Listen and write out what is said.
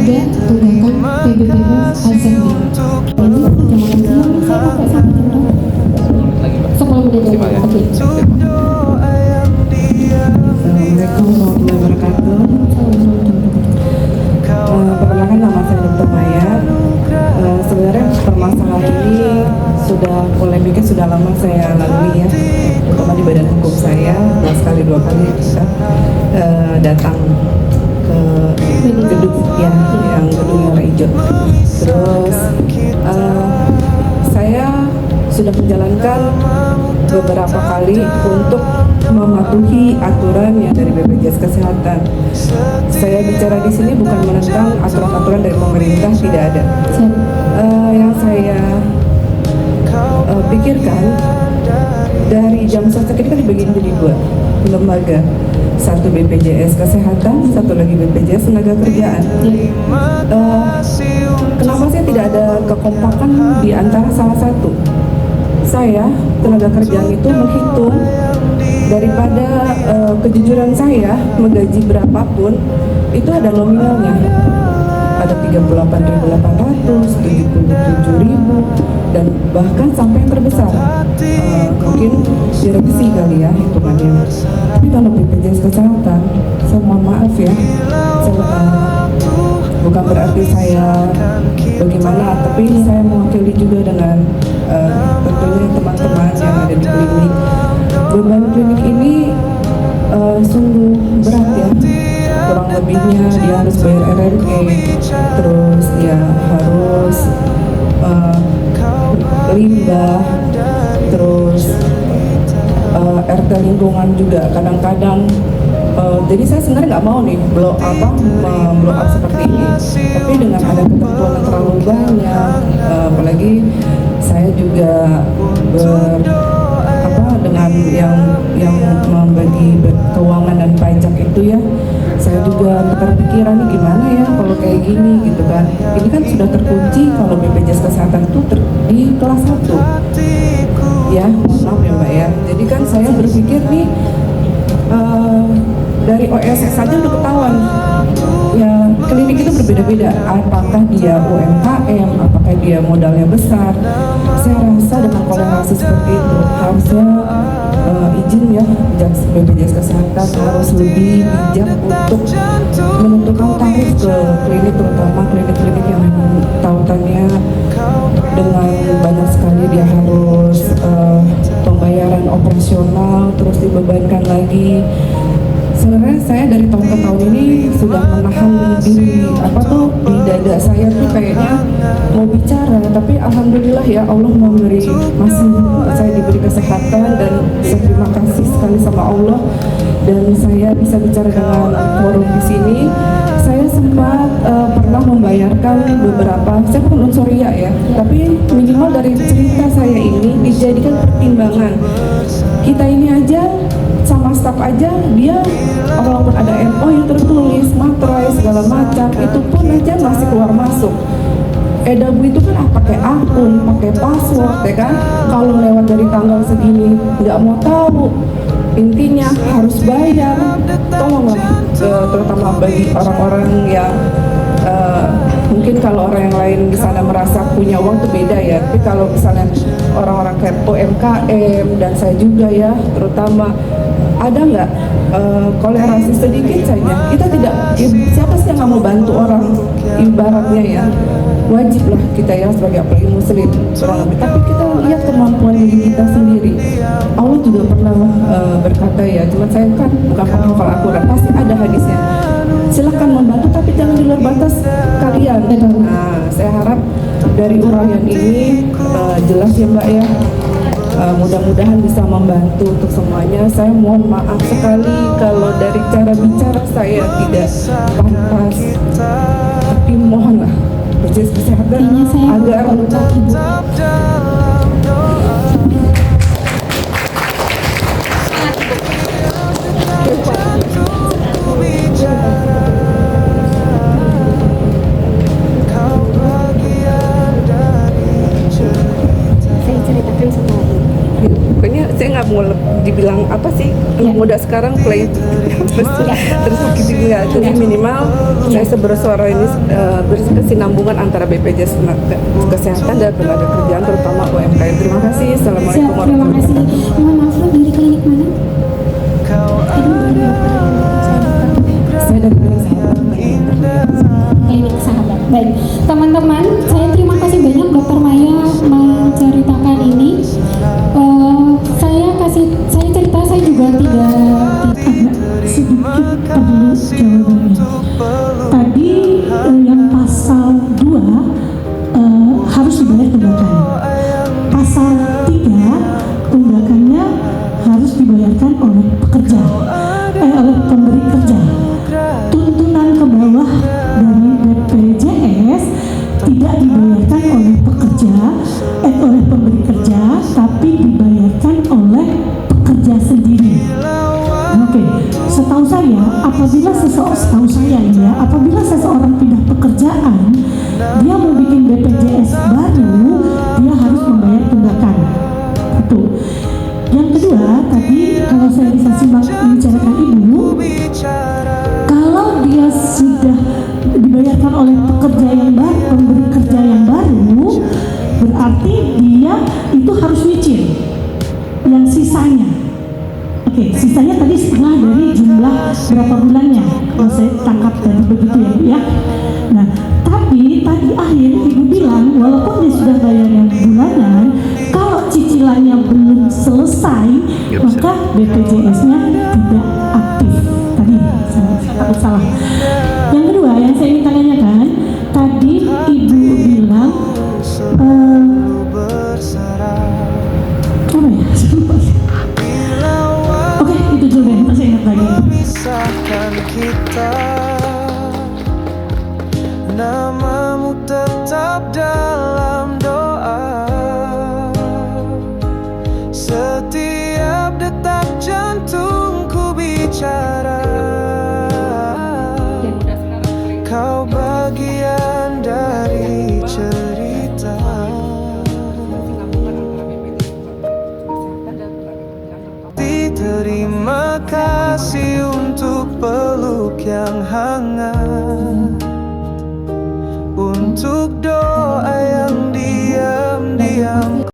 ada tunggakan PBBU Alzheimer. Ini jam makan siang saya pakai sampai jam berapa? Sekolah muda jam. Oke. Assalamualaikum warahmatullahi wabarakatuh. Perkenalkan, nama saya Dr. Maya. Sebenarnya permasalahan ini polemiknya sudah lama saya lalui ya, terutama di badan hukum saya. Dua kali kita datang ke gedung ya, yang gedung yang hijau. Terus saya sudah menjalankan beberapa kali untuk mematuhi aturan yang dari BPJS Kesehatan. Saya bicara di sini bukan menentang aturan-aturan dari pemerintah, tidak ada. Yang saya pikirkan, dari jam sostek ini kan dibagi menjadi dua lembaga, satu BPJS Kesehatan, satu lagi BPJS Tenaga Kerjaan. Kenapa saya tidak ada kekompakan di antara salah satu? Saya tenaga kerjaan itu menghitung daripada kejujuran saya menggaji berapapun itu ada nominalnya, ada 38.800, 77.000, dan bahkan sampai yang terbesar mungkin direvisi kali ya hitungannya. Tapi kalau BPJS Kesehatan, saya mohon maaf ya, bukan berarti saya bagaimana, tapi saya mewakili juga dengan tentunya teman-teman yang ada di klinik. Beban klinik ini sungguh berat ya, kurang lebihnya dia harus bayar RRG, terus dia harus limbah, terus RT lingkungan juga kadang-kadang. Jadi saya sebenarnya nggak mau nih blow up seperti ini, tapi dengan ada ketentuan yang terlalu banyak, apalagi saya juga dengan yang membagi keuangan dan pajak itu ya, saya juga terpikiran nih gimana ya kalau kayak gini gitu kan. Ini kan sudah terkunci kalau BPJS Kesehatan itu di kelas 1 ya, mohon maaf ya Mbak ya. Jadi kan saya berpikir nih, dari OSS saja udah ketahuan ya, klinik itu berbeda-beda, apakah dia UMKM, apakah dia modalnya besar. Saya rasa dengan toleransi seperti itu harusnya izin ya, BPJS Kesehatan harus lebih bijak untuk menentukan tarif ke klinik, terutama klinik-klinik yang memang tautannya dengan banyak sekali dia harus pembayaran operasional, terus dibebankan lagi. Sebenarnya saya dari tahun ke tahun ini sudah menahan diri di dada saya tuh kayaknya mau bicara, tapi alhamdulillah ya Allah masih saya diberi kesehatan, dan saya terima kasih sekali sama Allah dan saya bisa bicara dengan forum di sini. Saya sempat pernah membayarkan beberapa, saya bukan unsur ya, tapi minimal dari cerita saya ini dijadikan pertimbangan. Kita ini aja sama staf aja, dia walaupun ada MO yang tertulis, materai segala macam, itu pun aja masih keluar masuk. Edabu itu kan pakai akun, pakai password ya kan. Kalau lewat dari tanggal segini nggak mau tahu, intinya harus bayar. Tolonglah, terutama bagi orang-orang yang mungkin kalau orang yang lain di sana merasa punya uang itu beda ya, tapi kalau misalnya orang-orang kayak UMKM dan saya juga ya, terutama ada nggak toleransi sedikit saja. Kita tidak, siapa sih yang nggak mau bantu orang, ibaratnya ya, wajib lah kita ya sebagai apalagi muslim kurang lebih. Tapi kita lihat kemampuan diri kita sendiri. Allah juga pernah berkata ya, cuma saya kan bukan penghafal Al-Quran, pasti ada hadisnya, silahkan membantu tapi jangan di luar batas kalian. Nah, saya harap dari uraian ini jelas ya Mbak ya, mudah-mudahan bisa membantu untuk semuanya. Saya mohon maaf sekali kalau dari cara bicara saya tidak pantas, tapi mohonlah BPJS Kesehatan agar dibilang apa sih anak muda sekarang play terus juga jadi minimal saya bersuara ini berkesinambungan antara BPJS Kesehatan dan tenaga kerjaan terutama UMKM. Terima kasih. Assalamualaikum Siap, terima kasih. Mohon maaf, Lo dari klinik mana? Saya dari Klinik Sahabat. Baik, teman-teman, saya terima kasih banyak Dokter Maya menceritakan ini. Saya cerita, saya juga tidak sedikit perlu jawabannya. Tadi yang pasal 2 harus dibayar tunggakan. Pasal 3 tunggakannya harus dibayarkan oleh pekerja, oleh pemberi kerja. Tuntunan ke bawah dari BPJS tidak dibayarkan oleh pekerja, oleh pemberi kerja, tapi dibayarkan oleh pekerja sendiri. Oke, setahu saya, apabila seseorang pindah pekerjaan, dia mau bikin BPJS baru, dia harus membayar tunggakan. Itu. Yang kedua, tadi kalau saya bisa simak membicarakan Ibu, kalau dia sudah dibayarkan oleh pekerja yang baru, pemberi kerja yang baru, berarti dia itu harus nyicil yang sisanya. Oke, sisanya tadi setengah dari jumlah berapa bulannya, kalau saya tangkap tadi begitu ya Bu ya. Nah, tapi tadi akhir Ibu bilang walaupun dia sudah bayar yang bulanan, kalau cicilannya belum selesai, maka BPJS-nya tidak aktif. Tadi saya takut salah. Yang kedua yang saya ingin tanyakan, tadi Ibu bilang apa ya? Oke, itu dulu deh, saya ingat lagi. Memisahkan kita, namamu tetap dalam doa. Setiap detak jantungku bicara. Kau bagian dari cerita. Terima kasih untuk peluk yang hangat.